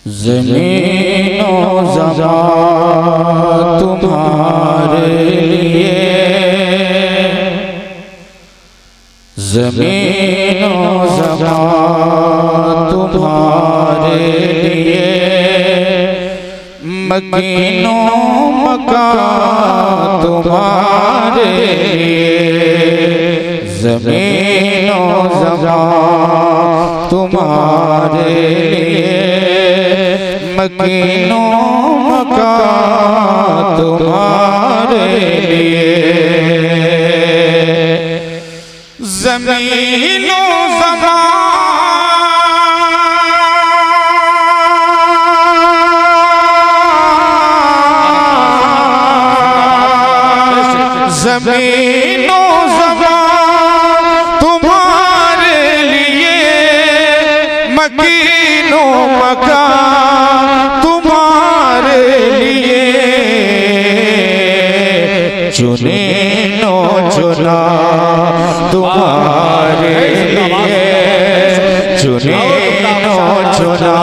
ज़मीनो ज़मीन तुम्हारे लिए, ज़मीनो ज़मीन तुम्हारे लिए, मकीनो मकान तुम्हारे लिए, ज़मीनो ज़मीन तुम्हारे लिए, मकीनो मकान तुम्हारे लिए, ज़मीनो ज़मीनो ज़मीन तुम्हारे लिए, मकीनो मकान तुम्हारे लिए, चुने नो चुना तुम्हारे लिए, चुने नो चुना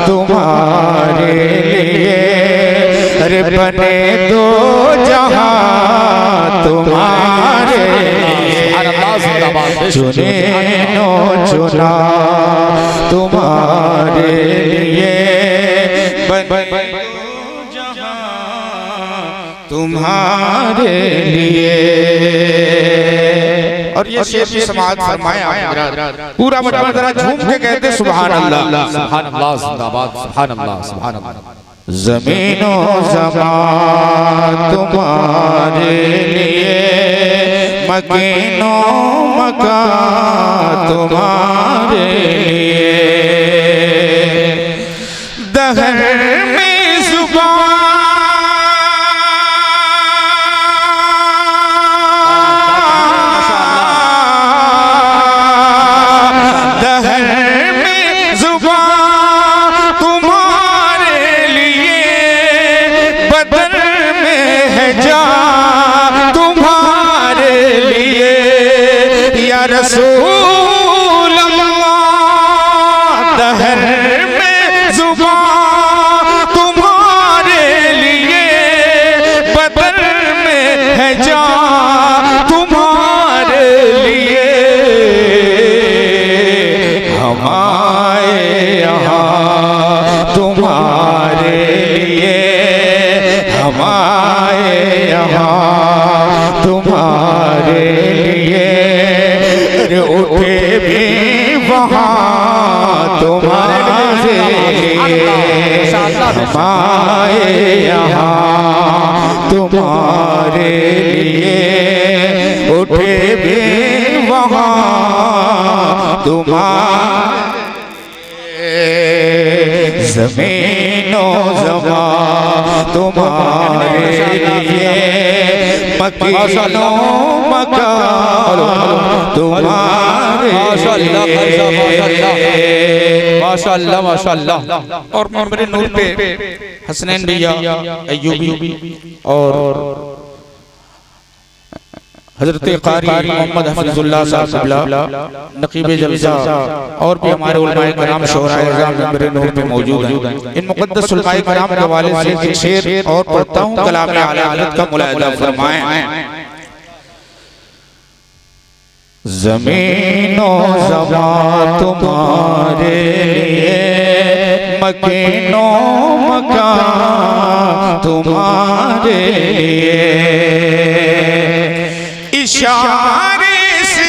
तुम्हारे लिए, अरे बने दो जहां तुम्हारे लिए, चुने नो चुना तुम्हारे लिए, बने दो जहां तुम्हारे लिए। और ये शेर भी समाज फरमाया पूरा बड़ा जरा झूम के कहते सुभान अल्लाह, सुभान अल्लाह, जिंदाबाद, सुभान अल्लाह, सुभान अल्लाह। ज़मीनो ज़मीन तुम्हारे लिए, मकीनो मकान तुम्हारे लिए, दहर में ज़ुबान रसूल अल्लाह, दहर में ज़ुबान तुम्हारे लिए, बदर में है जान तुम्हारे लिए, हम आए यहाँ तुम्हारे लिए, हम आए यहाँ तुम्हारे लिए, उठे भी वहाँ तुम्हारे लिए, हम आए यहाँ तुम्हारे लिए, उठे भी वहाँ तुम्हारे, ज़मीनो ज़मीन तुम्हारे लिए, मकीनो मकान तुम्हारे लिए, माशाअल्लाह माशाअल्लाह। और मेरे नूर पे हसनैन भैया, अय्यूबी और हज़रत क़ारी मोहम्मद हफ़ीज़ुल्लाह साहब नक़ीब जलसा और भी हमारे उलमाए कराम शोहराए इज़ाम मेरे नूर पे मौजूद हैं। इन मुक़द्दस उलमाए कराम के हवाले से एक शेर और पढ़ता हूँ, कलाम आला हज़रत का मुलाहिज़ा फरमाएं। ज़मीनो ज़मीन तुम्हारे लिए, मकीनो मकान तुम्हारे लिए, इशारे से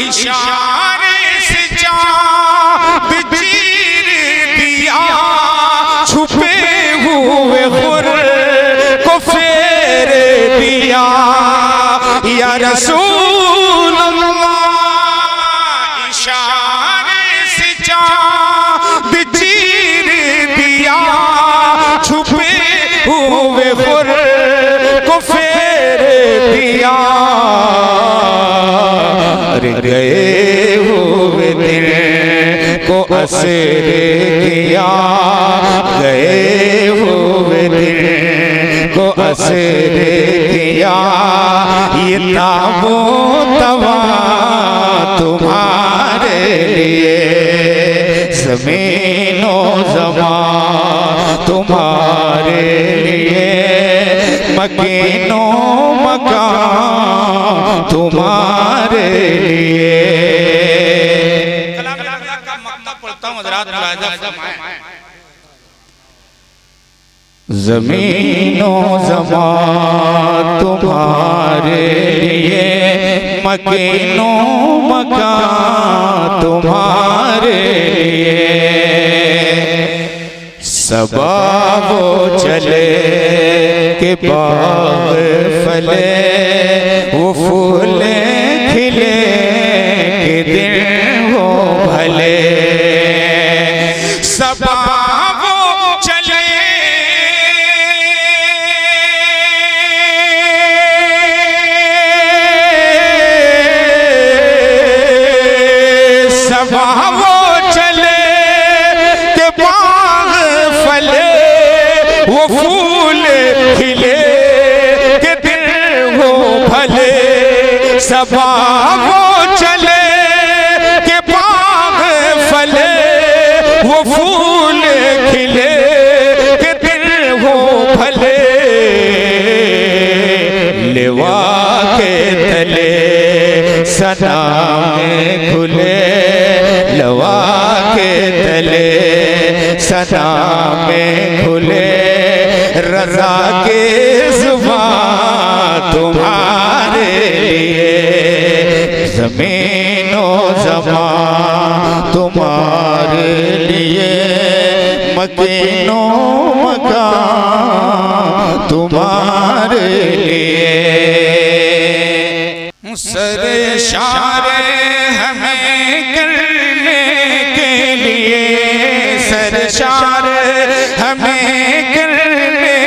इशारे से चाँद चीर दिया, छुपे हुए खुर को फेर दिया, या रसूल अल्लाह, इशारे से चाँद चीर दिया, छुपे हुए खुर को फेर दिया, अरे गए हुए दिल को असरे किया, गए हुए दिल को बसरे किया ये ताबो तवा तुम्हारे लिए, ज़मीनो ज़मान तुम्हारे लिए, मकीनो मकान तुम्हारे लिए। कलाम का मक्ता पढ़ता हूँ हज़रात, मुलाहिज़ा फरमाएं। ज़मीनो ज़मान तुम्हारे लिए, मकीनो मकान तुम्हारे लिए। सबा वो चले के बाग फले, वो फूले खिले के दिन हो भले। सबा वो चले वो फूल खिले के दिन हो भले। सबा वो चले के बाग फले, वो फूल खिले के दिन हो भले। लेवा के तले सनाम खुले, लवा के तले सनाम खुले, रज़ा के ज़ुबान तुम्हारे लिए, ज़मीनो ज़मान तुम्हारे लिए, मकीनो मकान तुम्हारे लिए। सरशारे हमें करने के लिए, सरशारे हमें करने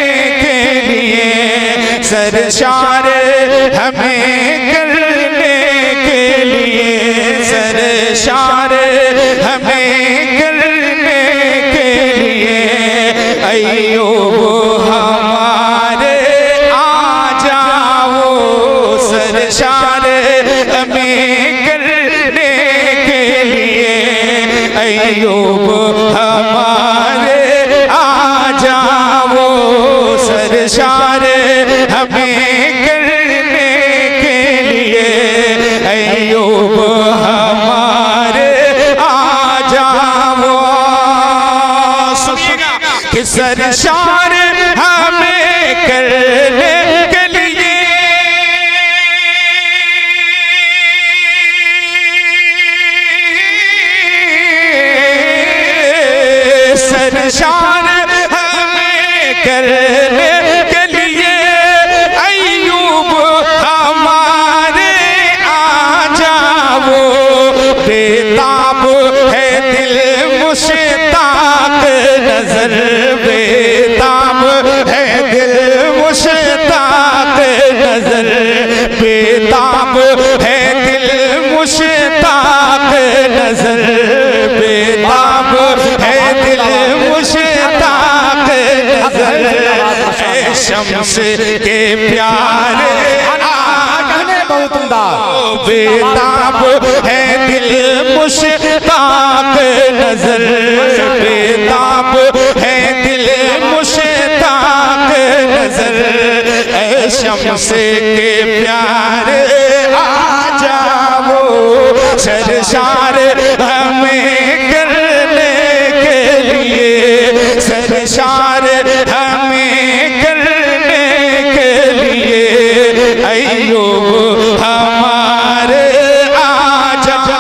के लिए, सरशारे हमें करने के लिए, सरशारे हमें करने के लिए। अय्यूब हमारे आ जाओ, सरशारे हमें करने के लिए। अय्यूब हमारे आ जाओ, सरशारे हमें करने के लिए। अय्यूब हमारे आ जाओ। सुनिएगा कि सरशारे हमें करने के लिए, सरशारे हमें करने के लिए। अय्यूब हमारे आ जाओ, बेताब है दिल मुश्ताक नजर, बेताब है दिल मुश्ताक नजर, बेताब है दिल मुश्ताक नजर, बेताब है दिल मुश्ताक नजर। शम्स के प्यारे बहुत बेताब है दिल मुश्ताक नजर, बेताब है दिल मुश्ताक नजर। शम्स के प्यारे आ जाओ, सरशारे हमें करने के लिए, सरशारे हमें करने के लिए। अय्यूब हमारे आ जाओ।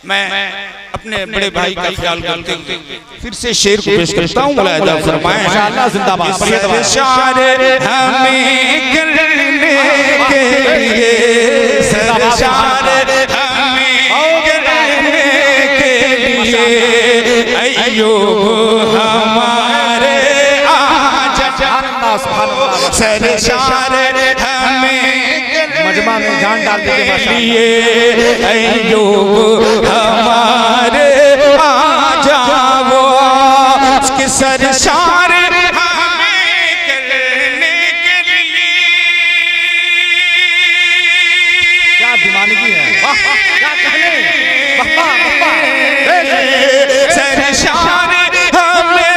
मैं अपने बड़े भाई का ख्याल करते हुए फिर से शेर को पेश करता हूँ। मुलाहिज़ा फरमाएं। इंशाअल्लाह जिंदाबाद। सरशारे हमें करने के लिए, सरशारे हमें करने के लिए। अय्यूब हमारे आ जाओ, सरशारे हमें मजमा में जान डाल दीजिए। अय्यूब हमारे आ जाओ, सरशार हमें करने के लिए। क्या दीवानगी है, वाह क्या कहने, सरशार हमें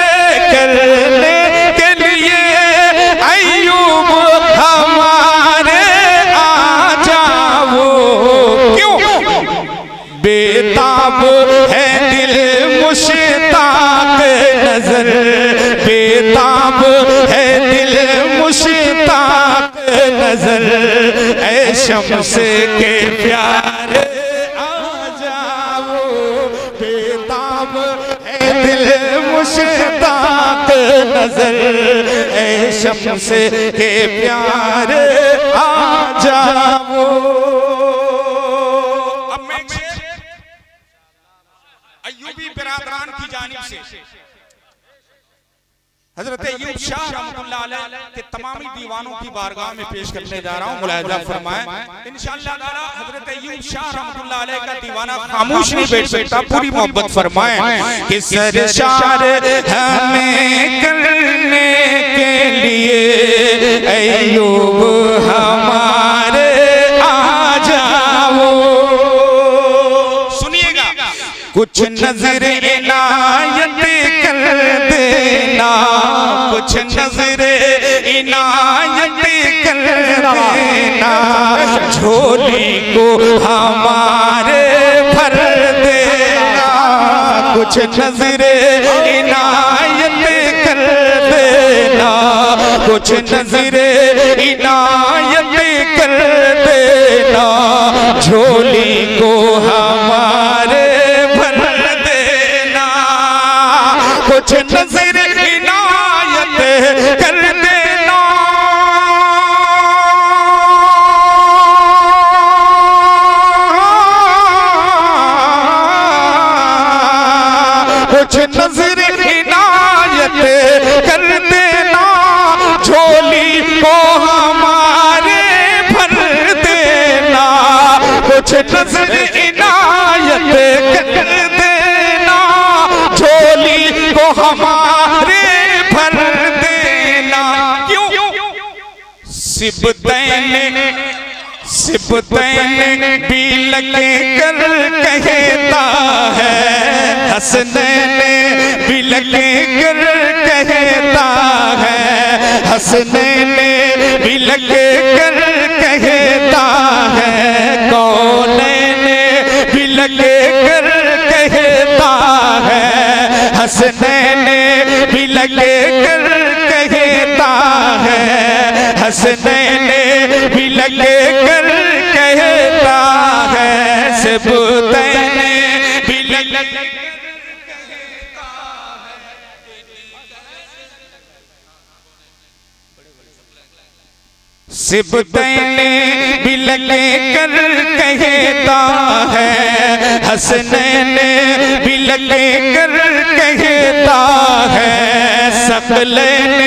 करने के लिए अय्यूब हमारे आ जाओ। क्यों? बेताब है दिल मुश्ताक नजर, बेताब है दिल मुश्ताक नजर, ऐ शम्स के प्यारे आ जाओ। बेताब है दिल मुश्ताक नजर, ऐ शम्स के प्यारे आ जाओ। अय्यूबी बिरादरान की जानिब से हजरत अय्यूब शाह रहमतुल्लाह अलैह के तमामी दीवानों की बारगाह में पेश करने जा रहा हूँ। मुलाहिजा फरमाएं इंशाअल्लाह ताला। हजरत अय्यूब शाह रहमतुल्लाह अलैह का दीवाना खामोश नहीं बैठ सकता, पूरी मोहब्बत फरमाएं कि सरशार हमें करने के लिए अय्यूब हमारे आ जाओ। सुनिएगा, कुछ नजर इनायत कर देना, कुछ नजर इनायत कर देना, झोली को हमारे भर देना। कुछ नजर इनायत कर देना, कुछ नजर इनायत कर देना, झोली को हमारे कुछ नजर इनायत कर देना। कुछ नजर इनायत कर देना, झोली को हमारे भर देना। कुछ नजर इनायत कर देना, झोली को हमारे भर देना। क्यों? सिबतैन भी लगे कर कहता है, हसनैन भी लगे कर कहता है, हसनैन भी लगे कर कहता है, कौनैन भी लगे कर कहता है, हसनैन भी लगे कर कहता है, हसनैन भी लगे कर कहता है, सिबतैन भी लगे कर कहता है। सिबतैन भी लगे कर कहता है, हसनैन भी लगे कर कहता है, सकलैन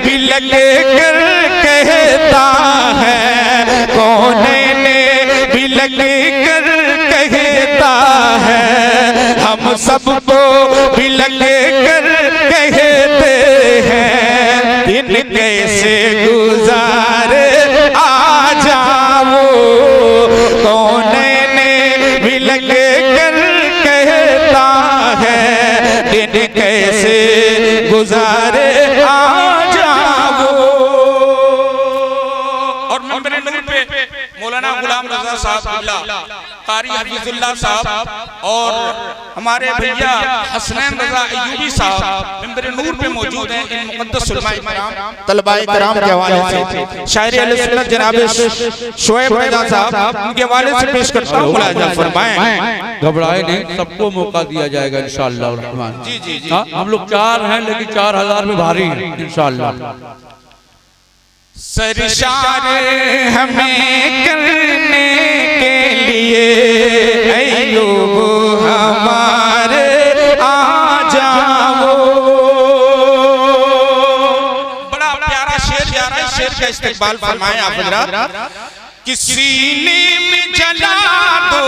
भी लगे कर कहता है, कौनैन भी लगे कर कहता है, हम सबको भी लगे कर कहते हैं। दिन कैसे गुजारे आ जाओ, कौनैन भी लगे कर कहता है, दिन कैसे गुजारे आ जाओ। और मेरे नूर पे मौलाना गुलाम रजा साहब, कारी हफीजुल्लाह साहब और हमारे भैया हसनैन रजा अय्यूबी साहब मिंबर नूर पे मौजूद हैं। इन मुक़द्दस उलमाए किराम तलबाए किराम के हवाले से शायर अहले सुन्नत जनाब शोएब रजा साहब उनके हवाले से पेश करता हूं। मुलाहिजा फरमाएं, घबराए नहीं, सबको मौका दिया जाएगा इंशाअल्लाह रहमान। जी जी जी। हम लोग 4 हैं लेकिन 4000 में भारी हैं इंशाअल्लाह। सरशार हमें करने के लिए अय्यूब हमारे आ जाओ। बड़ा प्यारा शेर जा रहा है, शेर का इस्तेमाल फरमाएं आप हज़रात। कि सीने में जला दो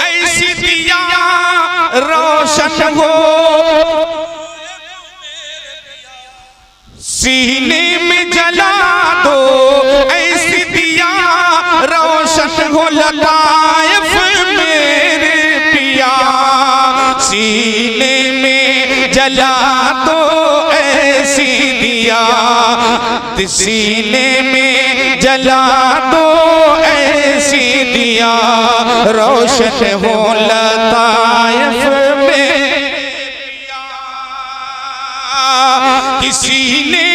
ऐसी दिया रोशन हो, सीने में जला दो ऐसी दिया रोशन हो लताइफ मेरे पिया। सीने में जला दो ऐसी दिया, सीने में जला दो ऐसी दिया रोशन हो लताइफ में पिया। सीने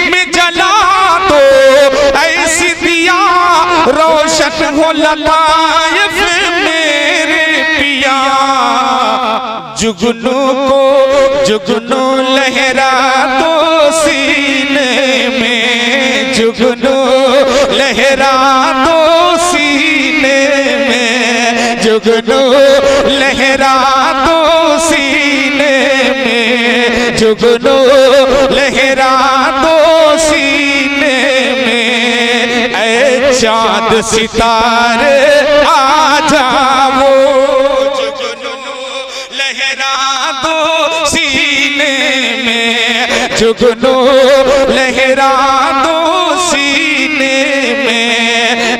में जला दो ऐसी दिया, रोशन हो लताइफ मेरे पिया। जुगनू को जुगनू लहरा दो सीने में, जुगनू लहरा दो सीने में, जुगनू लहरा दो सीने में, जुगनू लहरा दो सीने में। ऐ चाँद सितारे आ जाओ, जुगनू लहरा दो सीने में, जुगनू लहरा दो सीने में।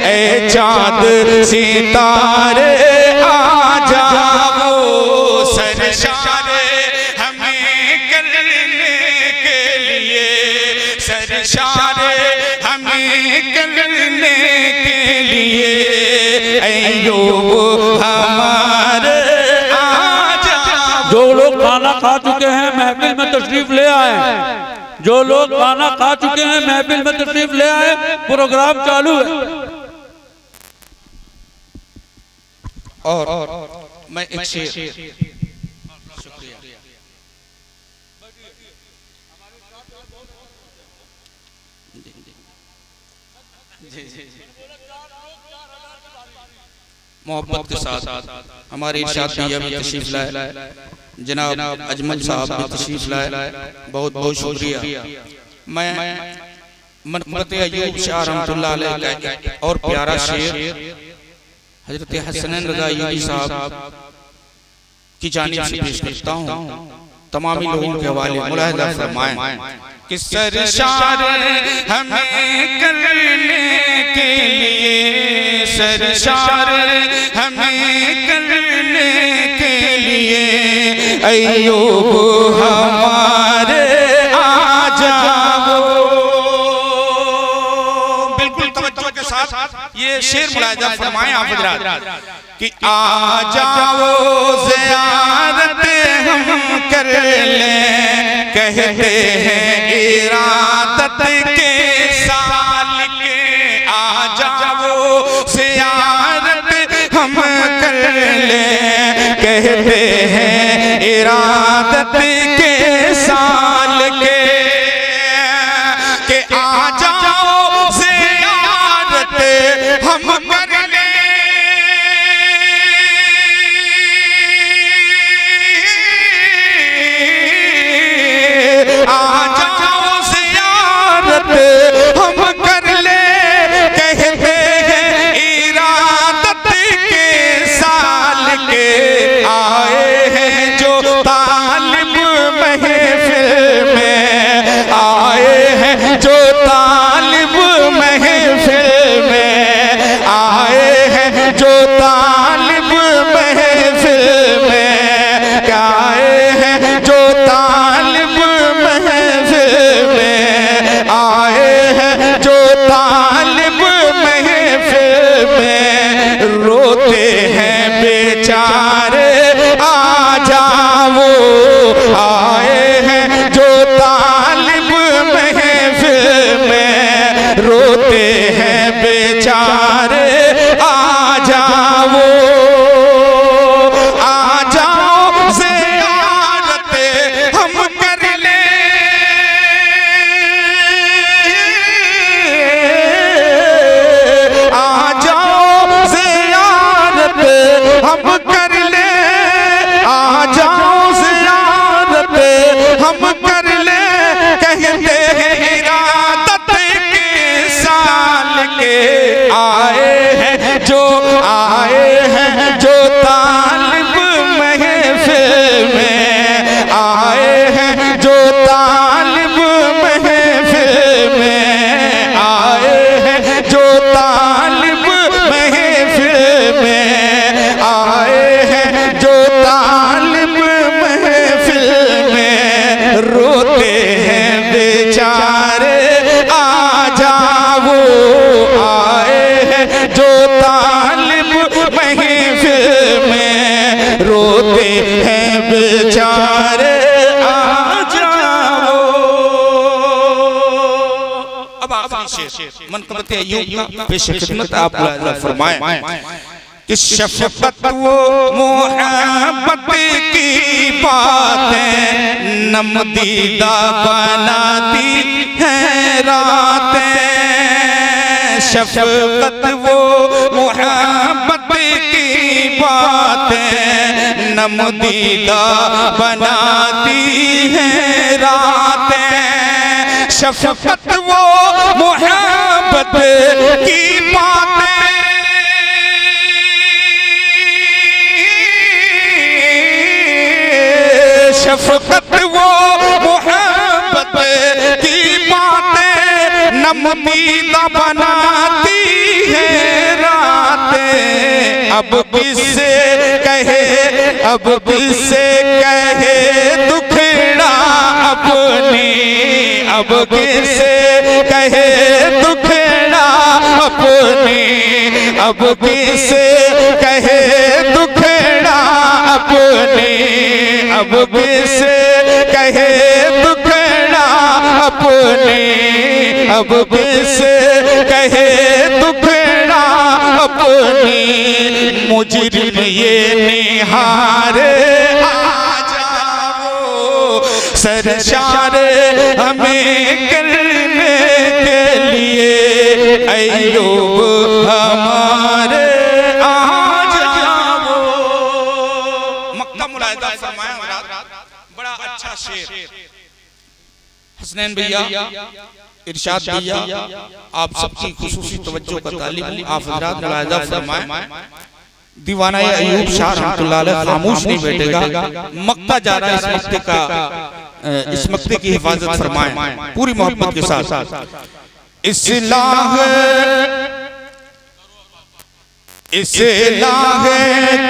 ऐ चाँद सितारे आ जाओ, सरशारे हमें करने के लिए, सरशारे हमें करने के लिए अय्यूब हमारे आ जाओ। जो लोग खाना खा चुके हैं महफिल में तशरीफ ले आए, जो लोग खाना खा चुके हैं महफिल में तशरीफ ले आए, प्रोग्राम चालू है। और मैं एक शेर, शुक्रिया, मोहब्बत के साथ हमारे इरशाद भैया भी तशरीफ लाए, जनाब अजमल साहब भी तशरीफ लाए, बहुत बहुत शुक्रिया। मैं मनक़बत अय्यूब शाह रहमतुल्लाह अलैह का और प्यारा शेर हजरत हसनैन रज़ा अय्यूबी साहब की जानिब से पेश करता हूँ, तमामी लोगों के हवाले मुलाहिज़ा फरमाएं कि सरशार हमें करने के लिए, सरशार हमें करने के लिए अय्यूब हमारे आ जाओ। बिल्कुल तवज्जो के साथ ये शेर मुलाहिज़ा फरमाएं आप हज़रात कि आ जाओ ज़ियारत हम कर लें, कहते हैं इरादत के सालिक। आ जाओ ज़ियारत हम कर लें, कहते हैं इरादत के सालिक। के आ जाओ ज़ियारत हम कर लें, आ जाओ ज़ियारत हम कर ले, कहते हैं इरादत के साल के। आए हैं जो तालिब महफिल में, आए हैं जो तालिब महफिल में, आए हैं जो तालिब महफिल में, आए हैं जो तालिब महफिल में, आए हैं जो तालिब महफिल में। रोते हैं बेचारे आ जाओ, आए हैं जो तालिब महफिल में, जो तालिब महफिल में आए हैं, जो तालिब महफिल में आए हैं, जो तालिब महफिल में रोते हैं बेचारे, आ जाओ आए हैं, जो तालिब महफिल में रोते हैं बेचारे, मनक़बत अय्यूब का पेश खिदमत आप फरमाएं कि शफ़क़त वो मोहब्बत की बातें नमदीदा बनाती हैं रातें, शफ़क़त वो मोहब्बत की बातें नमदीदा बनाती हैं रातें, शफ़क़त वो मोहब्बत की बातें शफ़क़त वो मोहब्बत की बातें नमदीदा बनाती है रातें, अब किससे कहे, अब किससे कहे दुखड़ा अपनी, अब किससे कहे दुखड़ा अपनी, अब किससे कहे दुखड़ा अपनी, अब किससे कहे दुखड़ा अपनी, अब किससे कहे दुखड़ा अपनी, मुजरिम ये निहारे आ जाओ सरशार हमें करने के लिए, अय्यूब हमारे आ जाओ। मक्का मुलाहिदा फरमाया, बड़ा अच्छा शेर हसनैन भैया इरशाद भैया आप सबकी खुसूसी तवज्जो का तालिब आप हज़रात मुलाहिदा फरमाएं, दीवाना अय्यूब शाह रहमतुल्लाह अलैह खामोश नहीं बैठेगा, मक्का जा रहा है, इस मक्के का इस मक्के की हिफाजत फरमाएं पूरी मोहब्बत के साथ। इस्लाह इस्लाह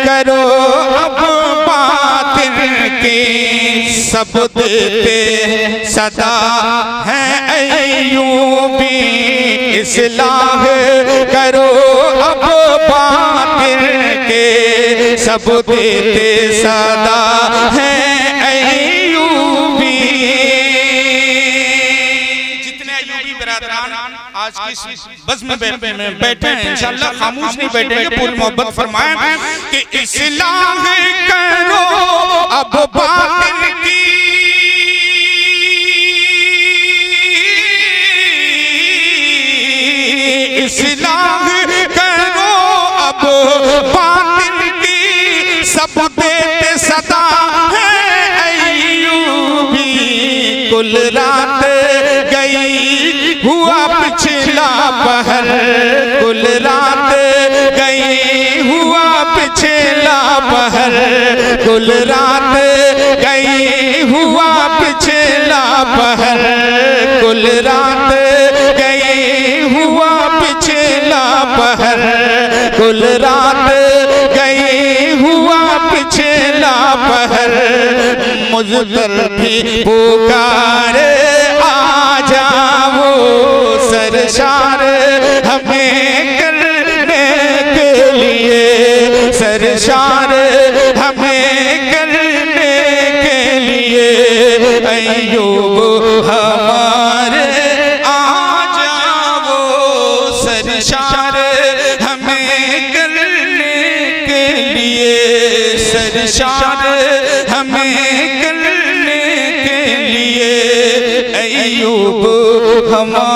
करो अब बातिन की, सब देते सदा है अय्यूबी, इस्लाह करो अब बातिन के, सब देते सदा है अय्यूबी। जितने अय्यूबी बिरादरान आज की बज़्म में बैठे हैं इंशाअल्लाह खामोश नहीं बैठेंगे, पूरी मोहब्बत फरमाएं कि इस्लाह करो अब बातिन की, इस्लाह करो अब बातिन की, सब देते सदा है अय्यूबी, कुल रात गई हुआ पिछला पहर, कुल रात गई हुआ पिछला पहर, कुल रात गई हुआ पिछला पहर, कुल रात गई हुआ पिछला पहर, कुल रात गई हुआ पिछला पहर, मुज़्ज़र भी पुकारे आ जाओ सरशार हमें करने के लिए, सरशार हमें करने के लिए, अय्यूब हमारे आ जाओ सरशार हमें करने के लिए, सरशार हमें करने के लिए, अय्यूब हमारे